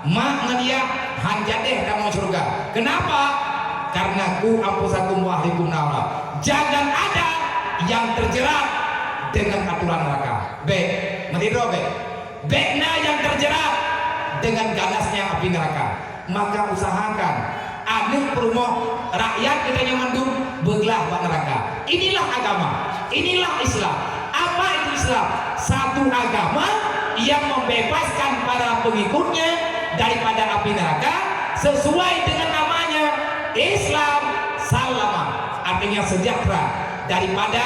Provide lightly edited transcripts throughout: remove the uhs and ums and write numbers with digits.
mak ngedia hanjadeh kamu surga. Kenapa? Karena ku ampusakum wa ahlikum nara. Jangan ada yang terjerat dengan aturan neraka. Meniru bekna yang terjerat dengan ganasnya api neraka. Maka usahakan anu perumoh rakyat kita yang mandum belah buat neraka. Inilah agama, inilah Islam. Apa itu Islam? Satu agama yang membebaskan para pengikutnya daripada api neraka sesuai dengan namanya Islam. Salama artinya sejahtera daripada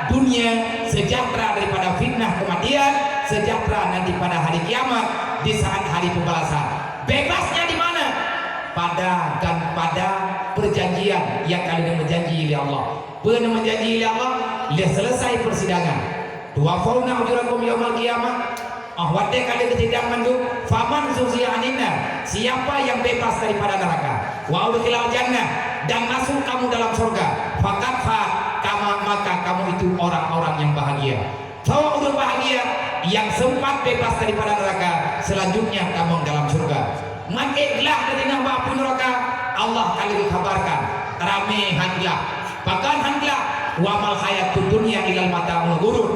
dunia, sejahtera daripada fitnah kematian, sejahtera nanti pada hari kiamat di saat hari pembalasan. Bebasnya di mana? Pada perjanjian yang kalian berjanji oleh Allah. Pernah menjanji oleh Allah, lihat selesai persidangan. Dua fauna ujurakum yaumul qiyamah. Ahwate kali ketidak mandu faman zuziya aninna, siapa yang bebas daripada neraka wa udkhilal jannah, dan masuk kamu dalam surga, fakat maka kamu itu orang-orang yang bahagia. Tahu udah bahagia yang sempat bebas daripada neraka, selanjutnya kamu dalam surga. Makailah ketika bapu neraka, Allah kali dikabarkan rame handlah, bahkan handlah wa mal hayatud dunya ilal mata'ul ghurur.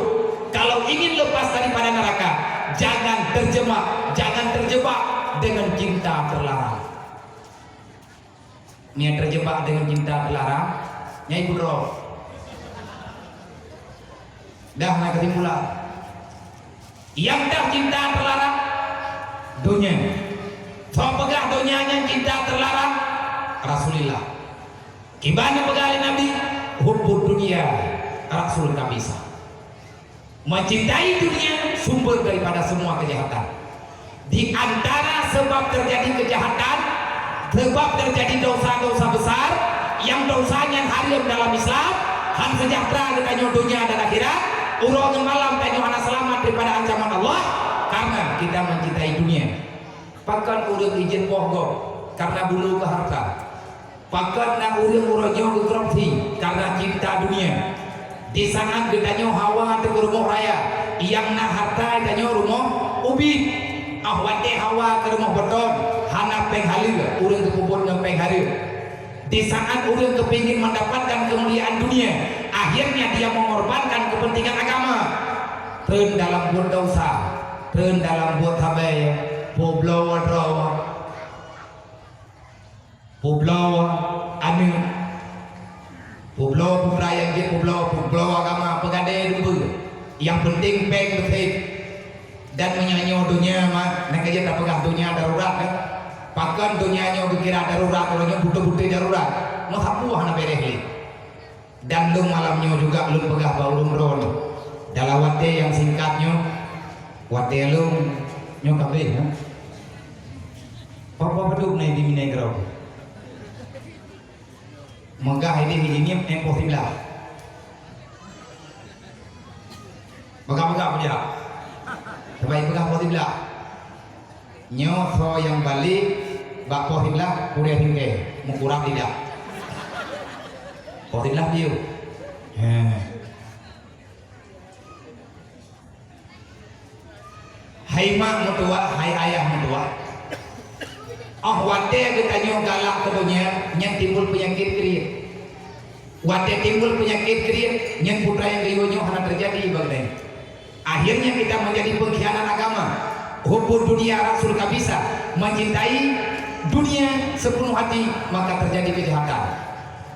Kalau ingin lepas daripada neraka, jangan terjebak dengan cinta terlarang. Ini terjebak dengan cinta terlarang, Nyai Bro. Dah nak kesimpulan. Yang dah cinta terlarang dunia. So pegah dunianya cinta terlarang Rasulullah. Gimana pegali Nabi? Hubbud dunia Rasul tak bisa. Mencintai dunia sumber daripada semua kejahatan. Di antara sebab terjadi kejahatan, sebab terjadi dosa-dosa besar yang dosanya haram dalam Islam, han sejahtera kita dunia dan akhirat, urang malam tanyo anak selamat daripada ancaman Allah karena kita mencintai dunia. Pakan urang izin pohgok karena bulu ke harta. Pakan na urang-urangnya ke grofi karena cinta dunia. Di saat gedanyo hawa ke rumah raya yang na harta gedanyo rumah ubi ahwate hawa ke rumah beton hana penghalil urang kepupun dengan penghalil. Di saat urang kepingin mendapatkan kemuliaan dunia, akhirnya dia mengorbankan kepentingan agama. Tren dalam buat dosa, tren dalam buat habai, poblawa anu Pulau yang dia pulau agama pegadai dulu. Yang penting peng betul dan menyanyi dunia mah nak aja tak pegang dunia darurat kan. Pakan dunianya dikira darurat, orangnya butuh-butuh darurat. Mau buah nak berehli. Dan lung malamnya juga lung pegah bau lung ron. Dalam wate yang singkatnya wate lung nyokabeh kan. Papa peduk naik di minai gerau. Megah ini impossible. Megah punya. Sebaik megah possible. Nyoso yang balik bak possible kuliah hingga mukurang tidak. Possible dia. Hai mak mertua, hai ayah mertua. Wate kita galak ke dunia yang timbul penyakit kriit. Wate timbul penyakit kriit yang putra yang gayonyo hanya terjadi bagaimana. Akhirnya kita menjadi pengkhianat agama. Hubbud dunia Rasul tak bisa mencintai dunia sepenuh hati, maka terjadi kejahatan.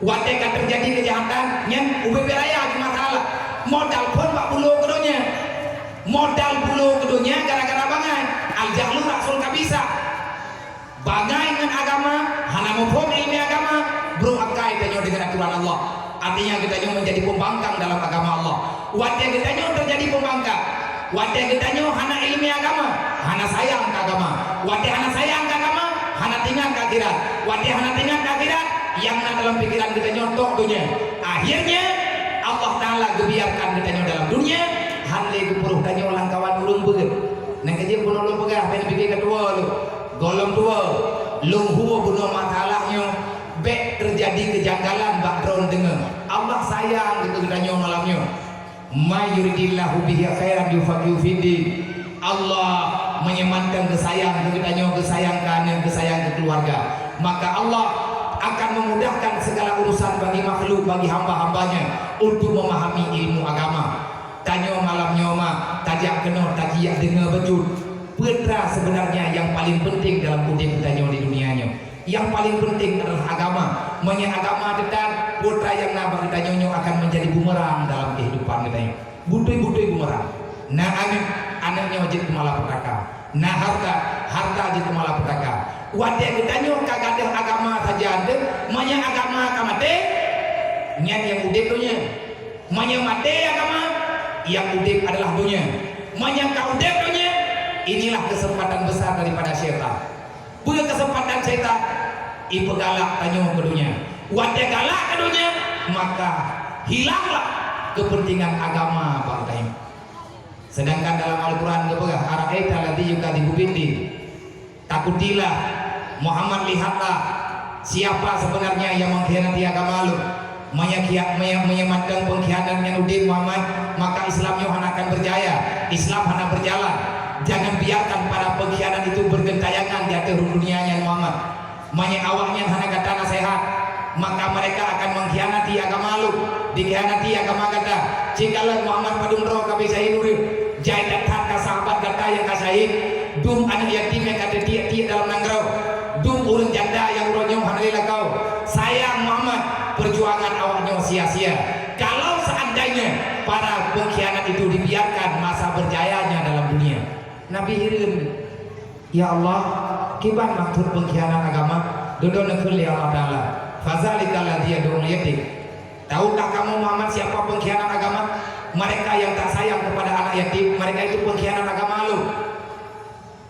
Wate kan terjadi kejahatan yang UBP raya di masalah. Modal pun 40 ke dunia. Modal puluh ke dunia gara-gara bangai. Al-jahlu Rasul tak bisa. Bagai dengan agama, hana mufhum ilmi agama, bro akai kita dengan aturan Allah. Artinya kita menjadi pembangkang dalam agama Allah. Wajah kita terjadi pembangkang. Wajah kita hana ilmi agama, hana sayang ke agama. Wajah hana sayang ke agama, hana tinggal ke akhirat. Wajah hana tinggal ke akhirat, yang dalam pikiran kita nyontok dunia. Akhirnya Allah Taala gebiarkan kita dalam dunia. Hande kepuruh tanya ulang kawan ulung beget. Nak kerja pun ulung pegah, pen pikir kedua lu. Golong dua, lung huwa bunuh masalahnya, bek terjadi kejanggalan background dengan Allah sayang gitu kitanya malamnya. Ma yuridillahu bihi khairan yufaqihu fiddin. Allah menyematkan kesayang kitanya kesayangkan dan keluarga, maka Allah akan memudahkan segala urusan bagi makhluk, bagi hamba-hambanya untuk memahami ilmu agama. Tanya malam nyoma, tajak kena, tajak dengar bejut. Putra sebenarnya yang paling penting dalam udip tanya di dunianya. Yang paling penting adalah agama. Menye agama dekat, putra yang nak bagi tanya akan menjadi bumerang dalam kehidupan kita. Butui-butui bumerang. Nah anaknya wajib malapetaka. Nah harta wajib malapetaka. Wadah kita nyo kagak ada agama saja ada, menye agama kamate, nyat yang udip dunia. Menye mate agama, yang udip adalah dunia. Menye kau udip dunia, inilah kesempatan besar daripada syaitan. Punya kesempatan syaitan, ibu galak tanya ke dunia. Wadah galak ke dunia, maka hilanglah kepentingan agama Pak Taim. Sedangkan dalam Al-Quran kepegang Ara'aita alladzi yukadzibu biddin. Takutilah Muhammad, lihatlah siapa sebenarnya yang mengkhianati agama lu, menyematkan pengkhianatan yang udin Muhammad, maka Islamnya akan berjaya, Islam akan berjalan. Jangan biarkan para pengkhianat itu bergentayangan di atas dunianya Muhammad. Awaknya hana kata nasihat, maka mereka akan mengkhianati agama lu, dikhianati agama kata. Jikalau Muhammad padung roh kabe syahid urip, jai datang ke sahabat kata yang kasahid, dum anak yatim yang kata tiak-tiak dalam nangrau, dum urang janda yang urangnya hanalila kau. Sayang Muhammad, perjuangan awaknya sia-sia. Kalau seandainya para pengkhianat itu dibiarkan masa berjayanya dalam dunia. Nabi hirin, ya Allah, kiban maksud pengkhianat agama? Dodo nekul ya Allah Ta'ala. Fazalika alladzi yad'u yatim. Tahukah kamu Muhammad siapa pengkhianat agama? Mereka yang tak sayang kepada anak yatim, mereka itu pengkhianat agama lu.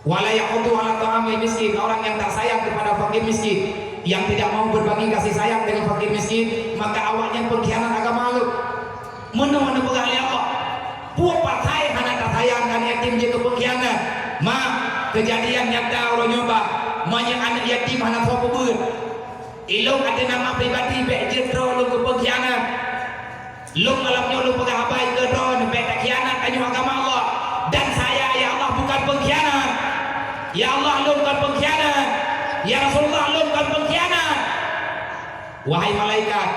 Wala yaqutu ala ta'amil miskin, orang yang tak sayang kepada fakir miskin, yang tidak mau berbagi kasih sayang dengan fakir miskin, maka awaknya pengkhianat agama lu. Mana-mana pegali Allah. Puak partai hana tak sayang kan yatim dia pengkhianat. Ma kejadian nyata orang nyoba, banyak anak yatim hana sopo ber. Ilung ada nama pribadi baik jetro lu ke pengkhianat. Lu malamnya lu pegang abai ke drone baik tak khianat kanyu agama Allah. Dan saya ya Allah bukan pengkhianat. Ya Allah lu bukan pengkhianat. Ya Rasulullah lu bukan pengkhianat. Wahai malaikat,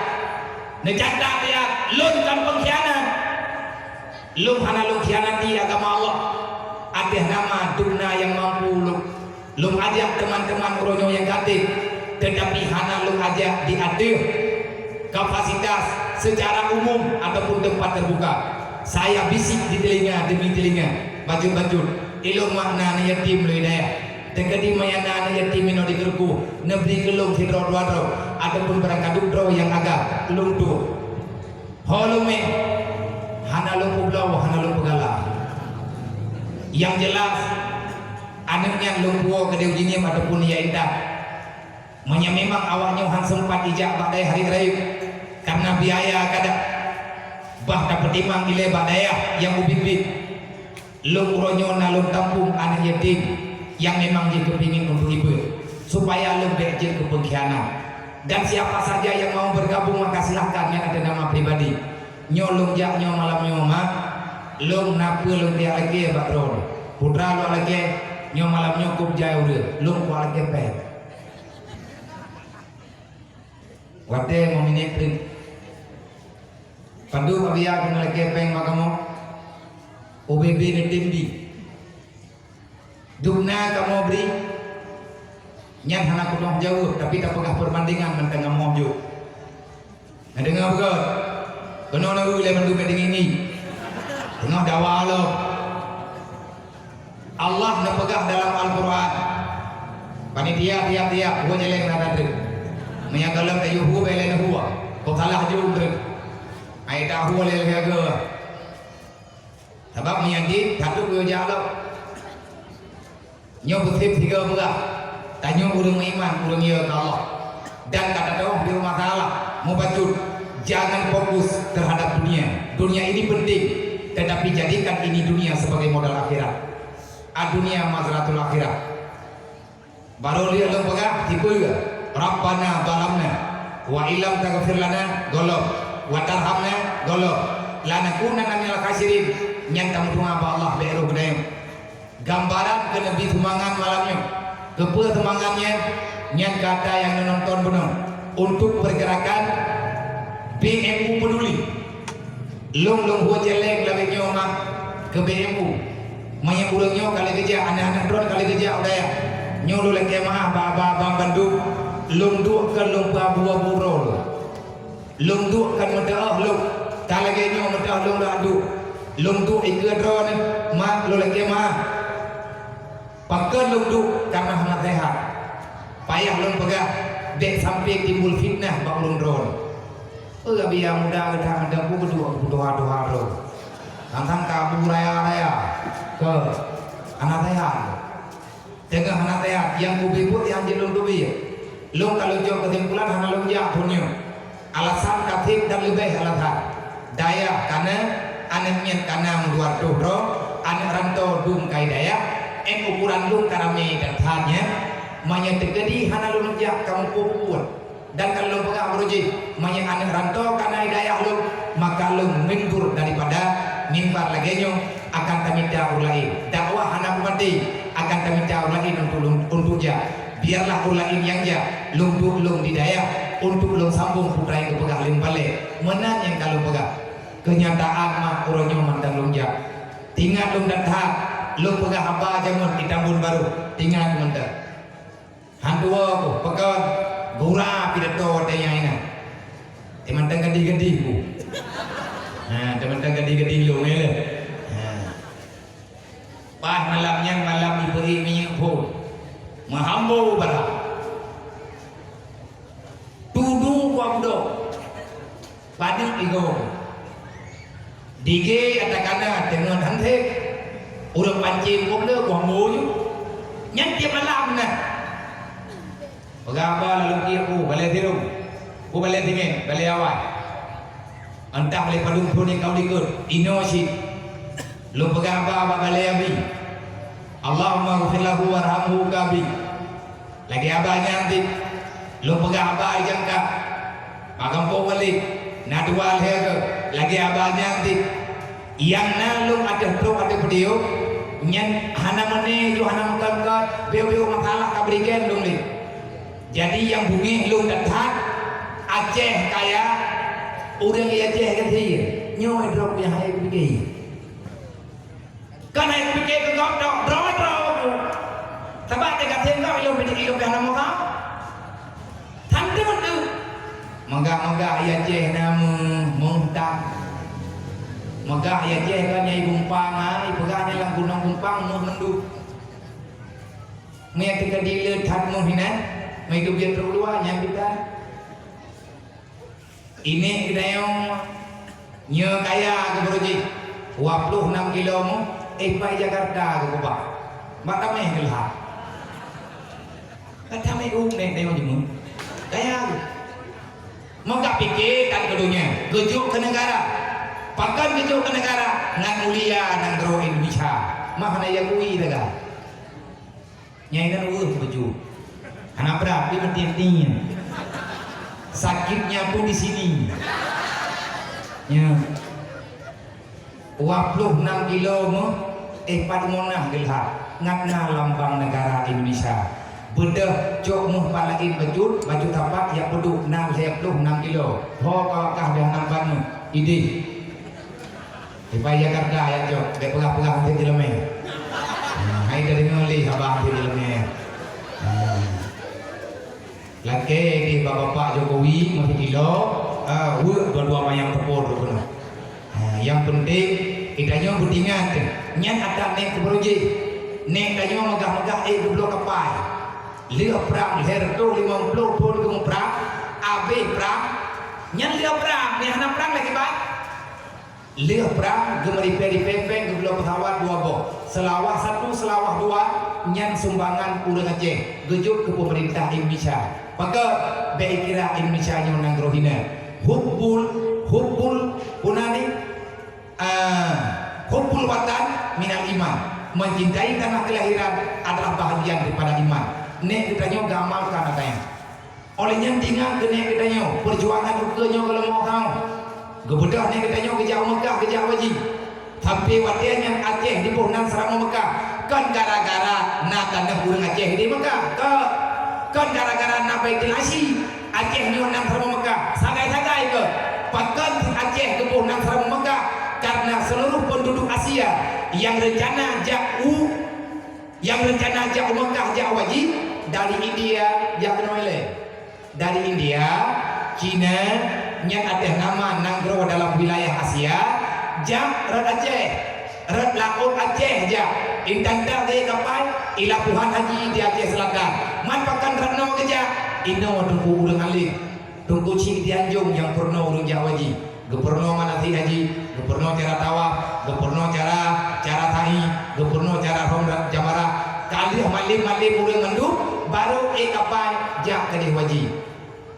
nejada ya lu bukan pengkhianat. Lu hana lu khianati agama Allah. Ada nama dumna yang mampu lu. Lu ajak teman-teman uronyo yang gatif, tetapi hana lu ajak diadir kapasitas secara umum ataupun tempat terbuka. Saya bisik di telinga demi telinga, baju-baju ilmu makna yatim lu hidayah. Tekadi mayana yatim ino dikerku, nebli gelung hidro dwadro ataupun berangkat dro yang agak luntur. Holume hana lu publau, hana lu pegala. Yang jelas anaknya lumpuh ke diujinya ataupun ia indah. Memang awaknya han sempat ijak badai hari raya karena biaya kada bah dapat timang ile badaya yang ubit-bit. Lung uronyo na lung tampung anak yatim yang memang dia kepingin untuk ibu supaya lung beijin ke pengkhianat. Dan siapa saja yang mau bergabung maka silahkan, yang ada nama pribadi. Nyolong jak nyo malam nyo ma lung napa lung dia lagi bakron putra lo lagi nyo malam nyo kup jauh dia lung kuat lagi pe wate mau minekrin pandu abia kena lagi peng makamu OBB ni timbi dukna kamu beri nyan hana kudong jauh tapi tak pegah perbandingan mentang ngamoh jo ngedengar betul kena nak boleh mandu pending ini tengah dakwah lo Allah nak pegah dalam Al-Quran panitia tiap-tiap gua jelek nak ada menyagalam ayuhu belen huwa kau salah juga ai tahu le ke sebab menyangkit satu gua jalo nyo betif tiga pegah tanya urang iman urang ya ke Allah dan kata doh di rumah salah mau bacut. Jangan fokus terhadap dunia. Dunia ini penting, tetapi jadikan ini dunia sebagai modal akhirat. Dunia mazratul akhirat. Baru lihat lo pegang tipu juga. Rabbana balamna wa ilam taghfir lana golok wa tarhamna golok lanakunanna minal khasirin. Nyata mutunga apa Allah beru gede. Gambaran ke Nabi Tumangan malamnya. Kepa temangannya yang kata yang menonton benar untuk pergerakan BMU peduli. Long hua jelek lagi nyo mak ke BMU. Maya urangnya kali kerja anak-anak drone kali kerja udah ya. Nyo lu lagi mah bang Bandung. Long duk kan long buah burol. Long duk kan medah long. Kali kerja nyo medah long adu. Long duk ikut drone mak lu lagi mah. Pakai long duk karena hangat sehat. Payah long pegah dek sampai timbul fitnah bang long drone. Biar muda kita ada buku doa roh. Tantang kabur raya ke anak sehat. Tengah anak sehat yang kubibut yang jelung dubi. Lu kalau jauh kesimpulan hanya lu jatuhnya. Alasan katif dan lebih alasan. Daya karena anaknya karena luar doh, anak rantau dum kai daya. Ukuran lu karame dan tanya. Manya tegedi hanya lu jak kamu kubur. Dan kalau lu pegang beruji banyak anak rantau karena hidayah lu, maka lu mundur daripada mimbar lagi nyo akan kami daur lain dakwah anak mati akan kami daur lain untuk ja biarlah ulain yang ja lung hidayah untuk lu sambung putra yang pegang limpale menang yang kalau pegang kenyataan mah uronyo mandang lung ja tinggal lung dan hak lu pegang apa jamun di Tambun Baru tinggal mentah handua ko pegang gura pidato ada yang ini teman tengah gedi ku teman tengah gedi lu mele pas malamnya malam ibu minyak pun mahambo bara tudu kuamdo padang igo dige ada kana dengan hante urang pancing pun dia kuambo nyan tiap malam nah Pagaba lalu kiku balai tirung, ku balai tingin, balai awal. Entah balai padung pun yang kau ikut, inosi. Lu pagaba balai abi. Allahumma ghfirlahu warhamhu kabi. Lagi abahnya nanti, lu pagaba jangka. Magampo balik, nadual hega. Lagi abahnya nanti, yang nalu ada pro ada video, nyan hana mane ju hana mengangkat, beo makalah kabrigen dong li. Jadi yang bumi lu dekat Aceh kaya orang Aceh kan dia nyoy drop yang hai pergi kan hai pergi ke góc drop sebab dekat tengok lu pergi lu kan mau kau tanda tu mangga Aceh namu muntah mangga Aceh kan nyai gumpang ai pegahnya lang gunung gumpang mu mendu me ketika dileut hat mu hinan mai tu biar terluar yang kita ini kita yang nyo kaya ke beruji 26 kilo mu pai Jakarta ke kubah mata meh gelap kata meh nek deo jemu kaya mau tak pikir kan kedunya gejuk ke negara pakan gejuk ke negara ngan mulia nang gro Indonesia makna yang kui daga nyai nan baju anak berat di mati-matinya sakitnya pun di sini ya 26 kilo mu padumonah gelap ngakna lambang negara Indonesia bedah cok mu palagin baju tapak ya peduk 66 kilo pokokah dah nampan ide di Jakarta ya cok dek pegah-pegah nanti jeleme hai dari ngoli abang nanti jeleme laki di bapak Jokowi masih kilo, dua-dua mayang tepur benar. Yang penting kita nyo berdingat, nyan ada nek keberuji, nek kanyo megah-megah blok kapai, lihat perang herto 50 pun kamu perang, abe perang, nyan lihat perang, ni anak perang lagi pak, lihat perang, gemari pempeng blok pesawat 2 boh, selawah 1, selawah 2, nyan sumbangan urang Aceh, gejuk ke pemerintah Indonesia. Maka baik kira Indonesia yang nanggrohina hubbul punani hubbul watan minal iman mencintai tanah kelahiran adalah bahagian daripada iman nek kita nyo gamal kana tanya oleh yang tinggal ke nek kita nyo perjuangan juga nyo kalau mau kau gebedah nek kita nyo ke jauh Mekah ke jauh haji tapi watian yang Aceh di Pohnan Serama Mekah kan gara-gara nak tanah urang Aceh di Mekah kan gara-gara Baitul Asy Aceh ni nang Serama Mekah sagai-sagai ke pakan Aceh ke pun nang Serama Mekah karena seluruh penduduk Asia yang rencana jak Mekah jak wajib dari India jak Noile dari India Cina yang ada nama nanggro dalam wilayah Asia jak rat Aceh rat laut Aceh jak intan dak ke kapal ila Tuhan haji di Aceh Selatan man pakan ratno ke jak ino tunggu urang alik tunggu cik di Anjung yang purno urang jak wajib gepurno manati haji gepurno cara tawaf gepurno cara tahi gepurno cara romrat jamara kali malim urang ngandu baru kapal jak ke wajib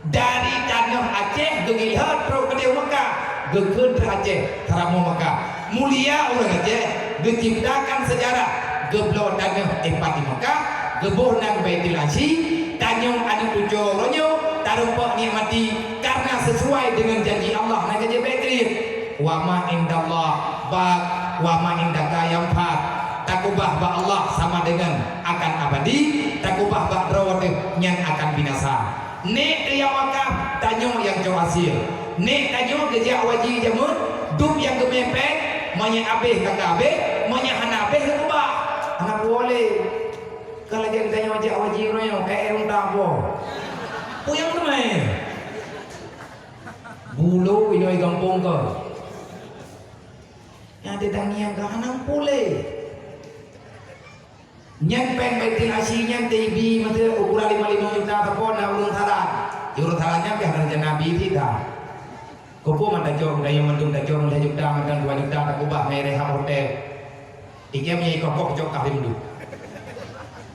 dari tanah Aceh ke Gilhad pro ke Mekah ke Aceh Teramo Mekah mulia orang Aceh diciptakan sejarah geblo tanah tempat di Mekah geboh nang Baitul Asy tanyong anu tujo ronyo tarupa nikmati karena sesuai dengan janji Allah nang janji Baitul wa ma indallah bak wa ma indaka yanfat takubah ba Allah sama dengan akan abadi takubah ba drawade yang akan binasa nek dia wakaf tanyong yang jauh hasil nek tanyong kerja wajib jamun dup yang gemepek manya abeh kakak abeh manya hana abeh kubah anak boleh kalau dia tanya wajib royo kayak unta apa puyang temai bulu inoi gampung ke yang ada tangian ke hanang boleh nyempeng Baitul Asy nya TV mata ukuran 55 juta telepon na urang saran urang sarannya biar raja nabi tidak kopo mata jong daya mendung da jong 2 juta makan 2 juta tak ubah mereh hotel iki nya kokok jok kahim du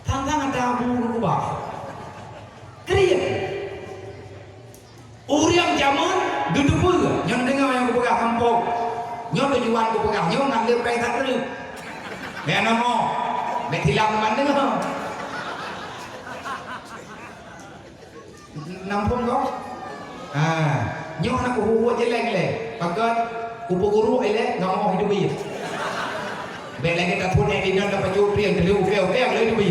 tantang ada abu ubah kriya urang zaman duduk pula yang dengar yang kupegah kampung nyo tujuan kupegah nyo ngambil pay tak terus be namo be tilang man dengar nampung kau nyo anak kuhu jelek le pakat kupu guru ele ngam mau hidup bi be lagi tak pun yang dinan dapat jupri yang telu oke le hidup bi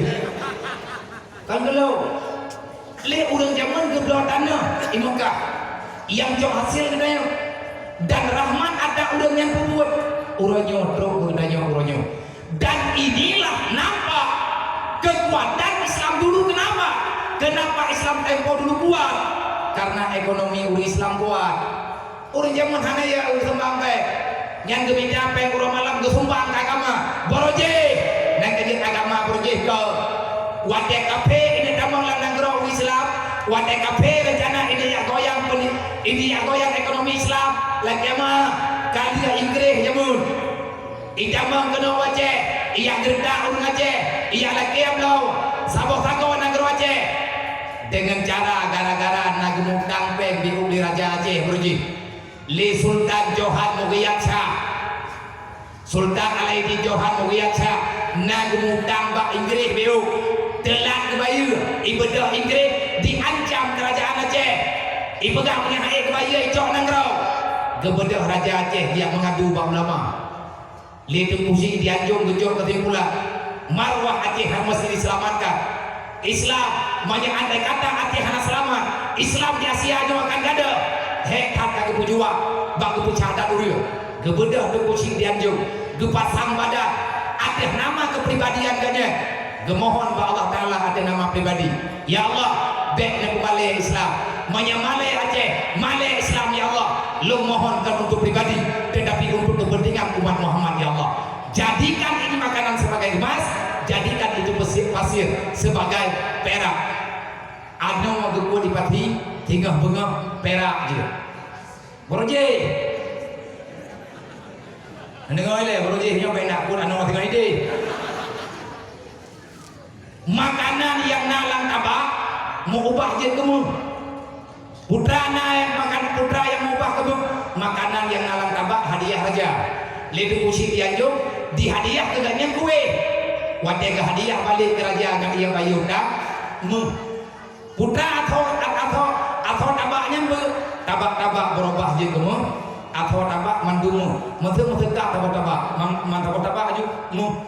kan kalau le urang zaman geblo tanah di Mekah yang jauh hasil kedaya dan rahmat ada urang yang buat uranyo tro kedaya uranyo dan inilah nampak kekuatan Islam dulu kenapa Islam tempo dulu kuat karena ekonomi uri Islam kuat urang zaman hana ya uri sembang pe yang gemita pe urang malam gesumbang ke agama boroje nang kejit agama boroje ke wate kafe ini damang lang nang Islam wate kafe rencana ini yang goyang ekonomi Islam lagi mah kali Inggris jamun ijamang kena wajah iya gerdak urang Aceh iya lagi ablau saboh sago nang Aceh dengan cara gara-gara nagemuk tangpeng di uli Raja Aceh berji li Sultan Johan Mugyaksa Sultan Alaidi Johan Mugyaksa nagemuk tambak Inggris biu telat kebayu ibadah Inggris diancam kerajaan Aceh ipegang punya air kebayu icok nangrau gebedah Raja Aceh dia mengadu bang ulama lihat pusing dianjung gejok ketimpulan marwah Aceh mesti diselamatkan Islam banyak andai kata Aceh hana selamat Islam di Asia aja akan gada hekat kaki pujua bak kepucadat dulu gebedah pusing dianjung gepasang badan ada nama kepribadian ganya gemohon ba Allah Ta'ala ada nama pribadi ya Allah baik nak malai Islam menyamale Aceh malai Islam ya Allah lu mohonkan untuk pribadi tetapi untuk kepentingan umat Muhammad ya Allah jadikan ini makanan sebagai emas jadikan itu pasir sebagai perak anu geku dipati tinggal bengah perak je boroje dengar le boroje nya penak pun anu tinggal ide makanan yang nalang tabak mau ubah je kamu putrana yang makan putra yang mau ubah kamu makanan yang nalang tabak hadiah aja lebih usi dianjung di hadiah ke ganyan kue wate ke hadiah balik ke raja yang ia bayar dah putra atau tabaknya tabak berubah je kamu atau tabak mandumu mesti tabak mantap aja mu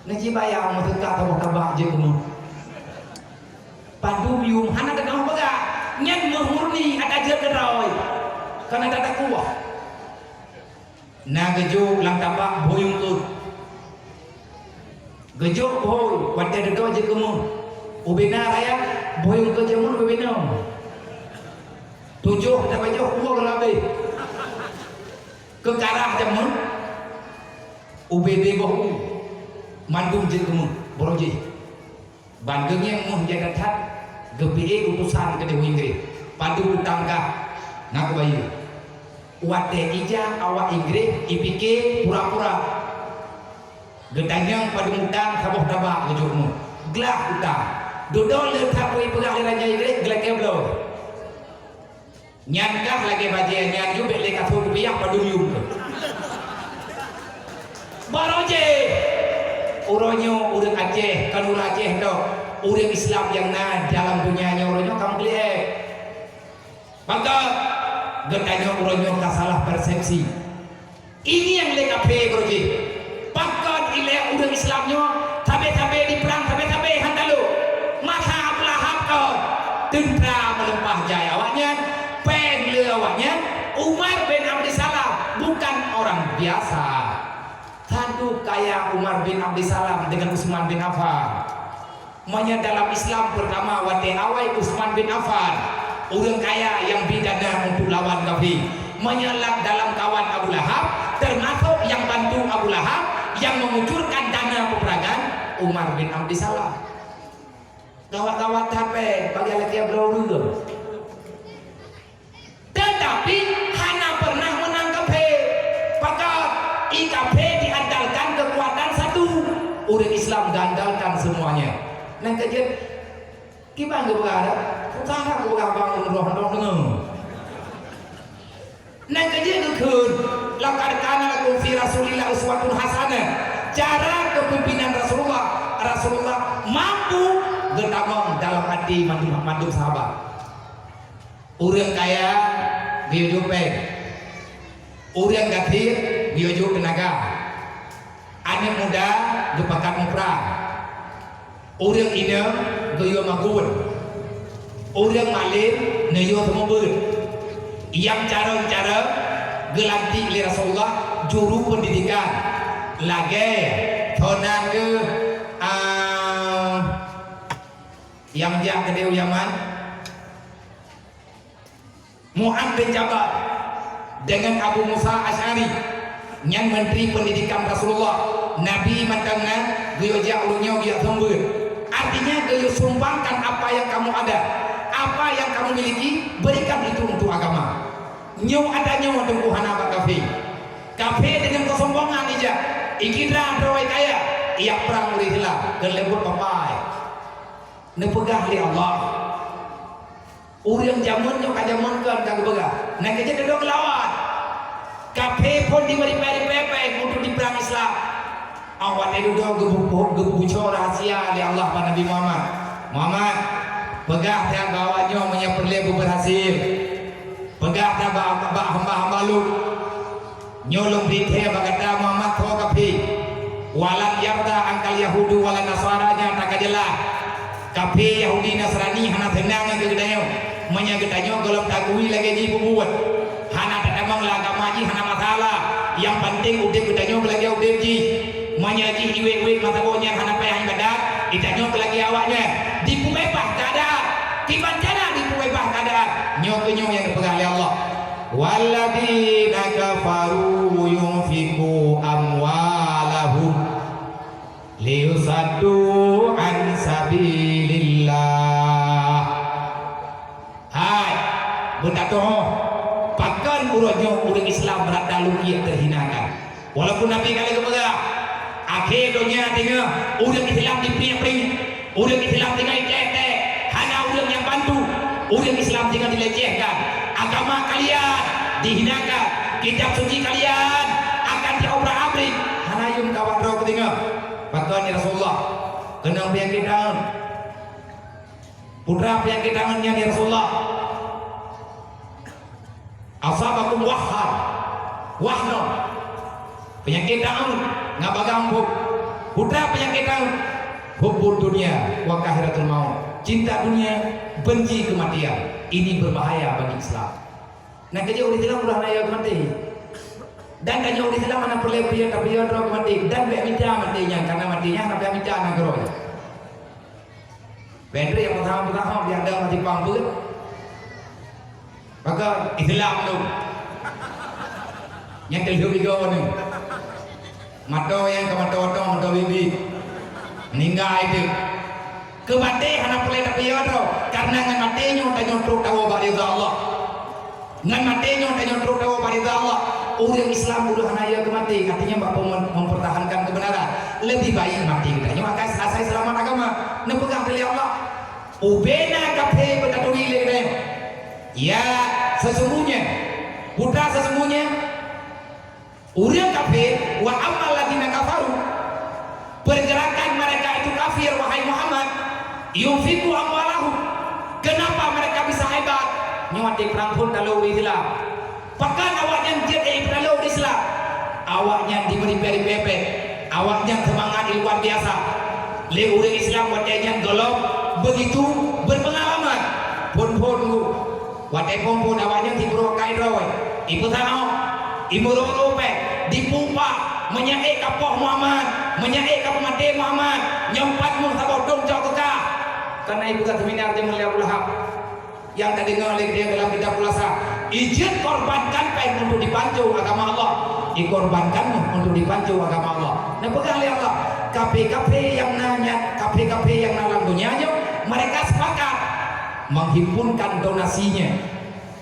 Nasi bayar mau tegak tabak je kamu. Pandu yung hana dengan baga nyan menghurni ada je kedai karena ada kuah na gejo lang tabak boyung tu gejo boy wate dedo je kemu ubina raya boyung ke jemun ubina tujuh dapat je kuah lebih ke karah jemun ubd bohu mandung je kemu boroji bandung yang mau jaga tat GPE utusan ke Dewi Inggris padu utangkah nak bayu wate ija awak Inggris IPK pura-pura gedanyang padu utang kaboh tabak ngejurmu gelah utang dodol le takui pegang raja Inggris gelak keblo nyankah lagi baje nyan ju bek le kathul rupiah padu yum baroje uronyo urang Aceh kanur Aceh tu urang Islam yang na dalam dunianya uronyo kamu lihat maka getanya uronyo tak salah persepsi ini yang lekape groji pakad ile urang Islamnya tabe-tabe di perang tabe-tabe handalu maka Abdullah kau tentera melempah jaya awaknya pen le awaknya Umar bin Abdul Salam bukan orang biasa tanduk kaya Umar bin Abdul Salam dengan Utsman bin Affan. Manya dalam Islam pertama wate awai Utsman bin Affan, orang kaya yang bidana untuk lawan kafir. Menyalak dalam kawan Abu Lahab, termasuk yang bantu Abu Lahab yang mengucurkan dana peperangan Umar bin Abdul Salam. Kawat-kawat tape bagi laki berurus. Tetapi hana pernah menang kafir. Maka IKP diandalkan kekuatan satu, orang Islam diandalkan semuanya. Nang kajian gimana berada? Utara berada bangun roh dengar. Nang kajian kekun, laqad kana lakum fi Rasulillah uswatun hasanah. Cara kepimpinan Rasulullah mampu getamong dalam hati mandu sahabat. Orang kaya dia jupeng, orang kafir dia juga tenaga. Anak muda dia pakat memprak. Orang ini dia magun. Orang malim dia semua. Yang cara-cara gelanti oleh Rasulullah juru pendidikan lagi thona ke yang dia ke Yaman Mu'ad bin Jabal dengan Abu Musa Asy'ari yang menteri pendidikan Rasulullah Nabi matangna dia jauhnya dia sembur artinya dia sumbangkan apa yang kamu ada apa yang kamu miliki berikan itu untuk agama nyu adanya untuk hana kafe dengan kesombongan aja ikidra roy kaya ia perang oleh Islam dan lebur papai nepegah li Allah urang jamun nyo kajamun kan kag bega nak kerja dedok lawan kafe pun diberi pepe untuk di perang Islam awak itu dah gebucor rahasia li Allah pada Nabi Muhammad pegah tiang bawanya menyeperle berhasil pegah tiang hamba-hamba lu nyolong berita berkata Muhammad kau kafe walan yarda angkal Yahudu walan Nasaranya tak kajelah kafe Yahudi Nasrani hana tenang ke gedanya menyagetanya golong takui lagi di buat hana tak emang lah agama ji hana masalah yang penting udah gedanya belagi udah ji menyaji iwe-iwe mata bonya hana payah ibadat itanya belagi awaknya dipubebah keadaan dibancana dipubebah keadaan nyokenyo yang dipegang oleh Allah walladzina kafaru yunfiqu amwalahum liyusaddu an sabilillah hai benda toh pakan uronyo urang Islam berat dalu ia terhinakan walaupun Nabi kali kepada akhir dunia tengah urang Islam dipri-pri urang Islam tengah dicete hanya urang yang bantu urang Islam tengah dilecehkan agama kalian dihinakan kitab suci kalian akan diobrak-abrik hana yung kawan roh tengah pakan Rasulullah kenang penyakit daun putra penyakit daunnya di Rasulullah asabakum wahno penyakit daun ngabagampu putra penyakit daun hubur dunia wa kahiratul maut cinta dunia, benci kematian. Ini berbahaya bagi Islam. Nah kerja orang Islam udah naya mati. Dan kerja orang Islam mana perlu dia tapi dia terus mati. Dan dia minta matinya karena matinya sampai minta nak geroy. Benda yang pertama dia ada mati pangput. Maka Islam tu yang kedua ni mata yang ke mata bibi meninggal itu kematian anak pelai tapi ya tu karena ngan matinya tanya teruk tahu pada Allah ngan matinya tanya teruk tahu pada Allah. Orang Islam udah naya kemati artinya bapa mempertahankan kebenaran lebih baik mati kita maka asal selamat agama nepegang pilih Allah ubena kafe betaturi lagi ya sesungguhnya buta sesungguhnya orang kafir wa amal ladina kafaru pergerakan mereka itu kafir wahai Muhammad yunfiqu amwalahum kenapa mereka bisa hebat nyuati perang pun kalau Islam pakan awaknya jadi kalau Islam awaknya diberi peri-pepe awaknya semangat luar biasa le orang Islam wadanya golok begitu berpengalaman pun wadai pun awaknya diburu kaidrawai ibu tahu ibu rope dipumpa menyaik kapok Muhammad menyaik kapok mati Muhammad nyempat mu sabodong cokka karena ibu kata seminar dia melihat ulahab yang tadi ngalik dia dalam kitab ulasa izin korbankan baik untuk dipancu agama Allah dikorbankan untuk dipancu agama Allah nah pegang lihat Allah KP-KP yang nanya KP-KP yang nalang dunianya mereka sepakat menghimpunkan donasinya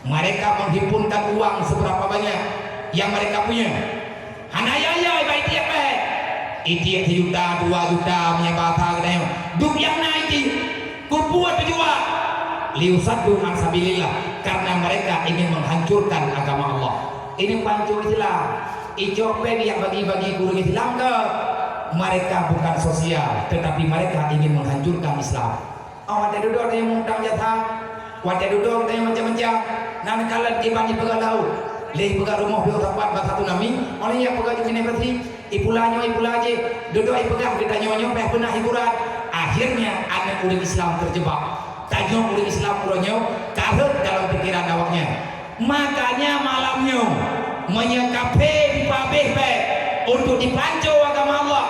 mereka menghimpunkan uang seberapa banyak yang mereka punya hanaya baik tiap itu juta 2 juta menyebata kadang duk yang naik kubuat tujuan liusadu an sabilillah karena mereka ingin menghancurkan agama Allah ini pancur Islam icopen yang bagi-bagi guru Islam ke mereka bukan sosial tetapi mereka ingin menghancurkan Islam awak duduk ada yang mengundang jatah wajah duduk ada yang macam-macam nan kalah dibanding pegalau leh pegang rumah dia dapat satu nami oleh yang pegang jenis berarti ipulanya ipulaje duduk pegang kita nyonya pernah hiburan akhirnya anak udah Islam terjebak tanya udah Islam uronyo karut dalam pikiran awaknya makanya malamnya menyekape di pabeh untuk dipancu agama Allah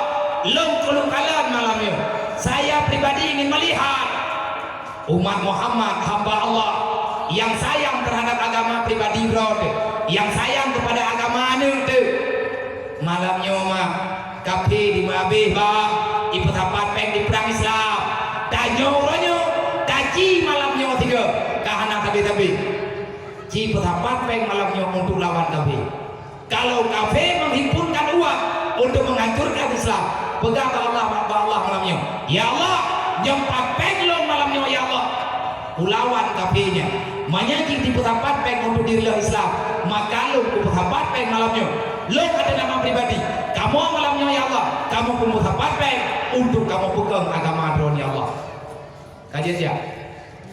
lengkelungkalan malamnya saya pribadi ingin melihat umat Muhammad hamba Allah yang sayang terhadap agama pribadi bro yang sayang kepada agama itu malamnya mah kafe di mabeh bang ibu tapat peng di perang Islam tanya orangnya kaji malamnya tiga kahana tapi ci tapat peng malamnya untuk lawan kafe kalau kafe menghimpunkan uang untuk menghancurkan Islam pegang Allah malamnya ya Allah jempat peng lo malamnya ya Allah ulawan kafenya menyanyi di putapat peng untuk diri Islam maka lo putapat peng malamnya lo ada nama pribadi kamu malamnya ya Allah kamu putapat peng untuk kamu pegang agama drone ya Allah kajian ya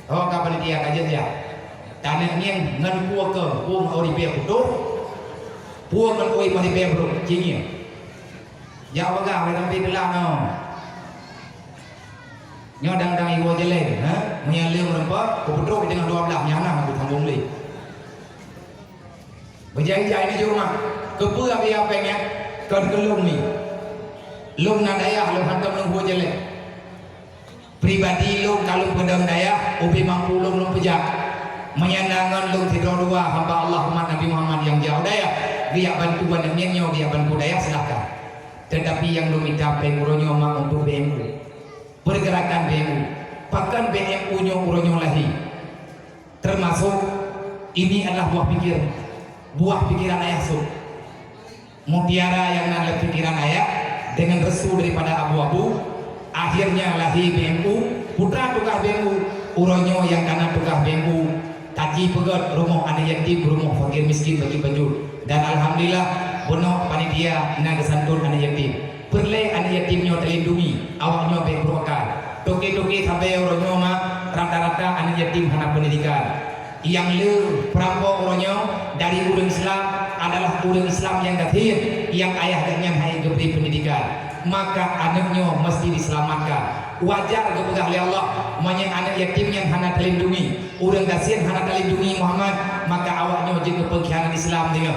oh kapan dia kajian ya tanah ni ngan puak ke puak ori pe putu puak ngan oi mari pe bro jingi ya baga we nampi delang no nyo dang iwo jele ha menyalem rempa putu dengan 12 nyana aku tanggung li berjai-jai ni rumah kepu abi apa nya kan kelung ni lung na daya lung hantam lung ho jele pribadi lung kalung pedang daya ubi mampu lung pejak menyandangan lung tidur dua hamba Allah umat Nabi Muhammad yang jauh daya dia bantuan dan nyo dia bantu daya silakan tetapi yang lung minta penguronyo mak untuk BMU pergerakan BMU bahkan BMU nya uronyo lahi termasuk ini adalah buah pikiran ayah Sub mutiara yang nada pikiran ayah dengan restu daripada abu-abu akhirnya lahi BMU putra tukar BMU uronyo yang kanan tukar BMU kaji pegat rumah anak yatim rumah fakir miskin bagi baju dan alhamdulillah bono panitia naga santun anak yatim perle anak yatimnya terlindungi awaknya baik berokat toke-toke sampai uronyo mah rata-rata anak yatim hana pendidikan yang le perampok uronyo dari orang Islam adalah orang Islam yang gathir yang ayah dan yang hai diberi pendidikan maka anaknya mesti diselamatkan. Wajar kepegah oleh Allah menyang anak yatim yang hana terlindungi, orang kasihan hana terlindungi Muhammad, maka awaknya juga pengkhianat Islam dia.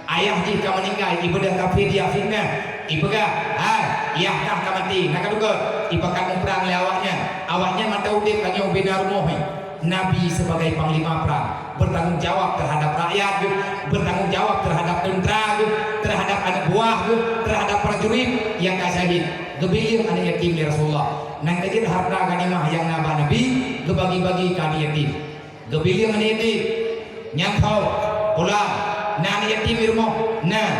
Ayah jika meninggal ibadah kafir dia fitnah, ibegah ayah kah mati nak duga ibakan perang le awaknya mata udip kanyo bina rumah. Nabi sebagai panglima perang bertanggung jawab terhadap rakyat, bertanggung jawab terhadap tentera, terhadap anak buah, terhadap prajurit yang kasyahid. Gebilir anak yatim ya Rasulullah. Nang kejit harta ganimah yang nabah Nabi gebagi-bagi ke anak yatim. Gebilir anak yatim nyantau pulang. Nah anak yatim di rumah. Nah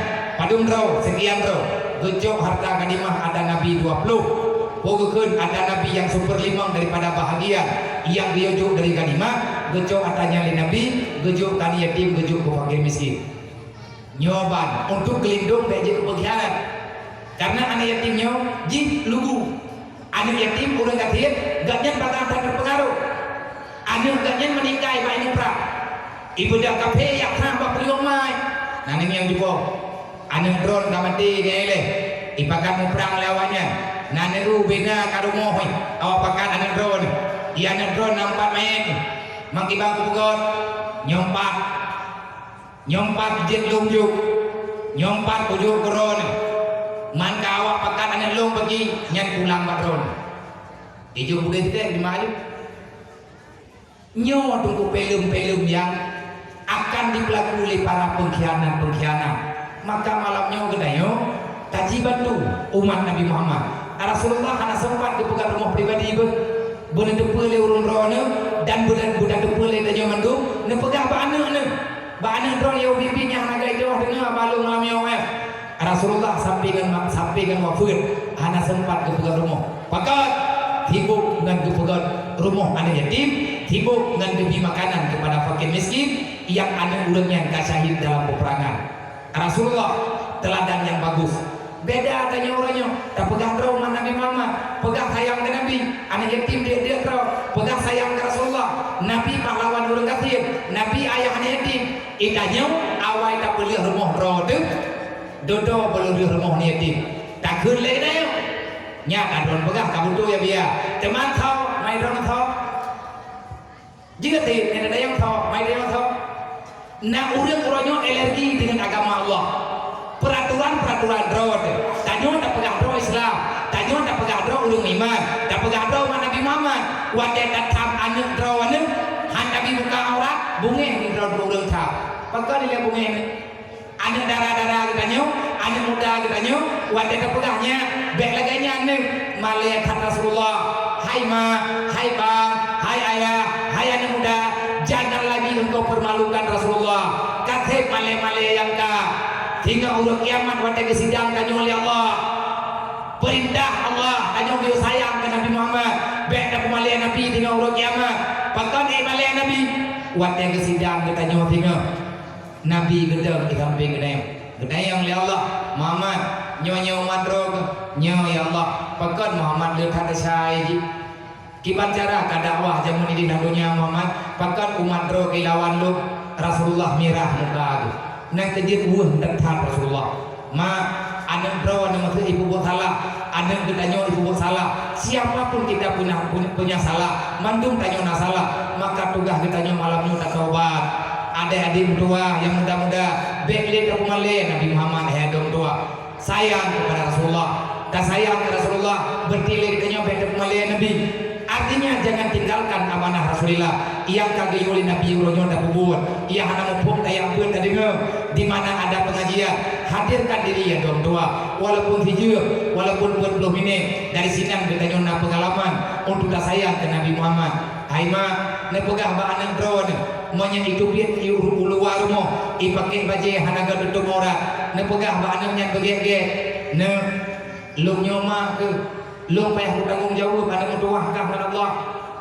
padum rau sekian rau. Gejok harta ganimah ada Nabi 20. Pokoknya ada Nabi yang super limang daripada bahagia yang diujuk dari ganimah. Gejok atanya oleh Nabi, gejok tani yatim, gejok ke fakir miskin. Nyoban untuk gelindung dari kebahagiaan. Karena anak yatimnya jin lugu. Anak yatim orang kafir gaknya bakal terpengaruh. Anak gaknya meningkai baik ini perang. Ibadah kafir yang nampak periomai. Nah ini yang juga anak drone kamati gele. Ibakan perang lawannya. Nah neru bina karumoh. Awak pakan anak drone. Ia anak drone nampak main. Mangkibang kubugot nyompat jet lumjuk nyompat ujuk keron man awak pakan anak long bagi nyan pulang badron ijo budaya kita di mana nyo tunggu pelum-pelum yang akan dipelakui oleh para pengkhianat maka malamnya gedayo kaji bantu umat Nabi Muhammad. Rasulullah karena sempat dipegang rumah pribadi benar depele urun rone dan budak depele dan nyaman tu ne pegang ba anak drone yo bibinya naga itu dengar balung malam yo Rasulullah sampaikan wafat hana sempat dipegang rumah pakat tibuk dengan dipegang rumah anak yatim tibuk dengan diberi makanan kepada fakir miskin yang anak ulangnya kasyahid dalam peperangan. Rasulullah teladan yang bagus. Beda tanya orangnya, tak pegang rumah Nabi Muhammad, pegang sayang ke Nabi, anak yatim dia terau, pegang sayang ke Rasulullah, Nabi pahlawan orang kafir, Nabi ayah anak yatim, itanya awal tak beli rumah roda, dodo beli rumah yatim, tak kerleh dah, nyata don pegang kamu tu ya biar, teman tahu, main orang tahu, jika tidak ada yang tahu, main orang tahu, nak orang-orangnya alergi dengan agama Allah. Peraturan road tanyo tak pegang road Islam tanyo tak pegang road ulung iman tak pegang road Nabi Muhammad wate datang anak road ni han Nabi buka aurat bunge ni road ulung tha pakar dia bunge ni anak darah-darah kita nyo anak muda kita nyo wate tak pegangnya bek laganya ni malaikat Rasulullah hai ma hai bang hai ayah hai anak muda jangan lagi engkau permalukan Rasulullah kata male-male yang hingga urut kiamat waktu kesidang tanyo oleh Allah perintah Allah tanyo dia sayang ke Nabi Muhammad baik dak pemalian Nabi hingga urut kiamat pakan pemalian Nabi waktu kesidang tanyo hingga Nabi gedang di samping gedang oleh Allah Muhammad nyo madrog nyo ya Allah pakan Muhammad dia kata syai kibat cara kadakwah jamun ini dunia Muhammad pakan umat ro ilawan lu Rasulullah mirah muka tu nang kejit buah dan thap Rasulullah ma anak bro anak maksud ibu buat salah anak kita ibu buat salah siapapun kita punya salah mandung tanyo na salah maka tugas kita malam ni tak taubat adik-adik tua yang muda-muda bekle tak male Nabi Muhammad hedong tua sayang kepada Rasulullah tak sayang kepada Rasulullah bertilir kenyo bek male Nabi. Artinya jangan tinggalkan amanah Rasulullah yang kagak oleh Nabi Uronyo dah buat ia hanya mumpung tayang pun tadi di mana ada pengajian hadirkan diri ya dong tua walaupun hijau walaupun belum ini dari sini kita nyona pengalaman untuk tak sayang ke Nabi Muhammad haima nepegah ba anak drone monya itu biat ulu warumo ipakai baje hanaga duduk ora nepegah ba anaknya begege ne lu nyoma ke lu payah tanggung jawab pada doa kah Allah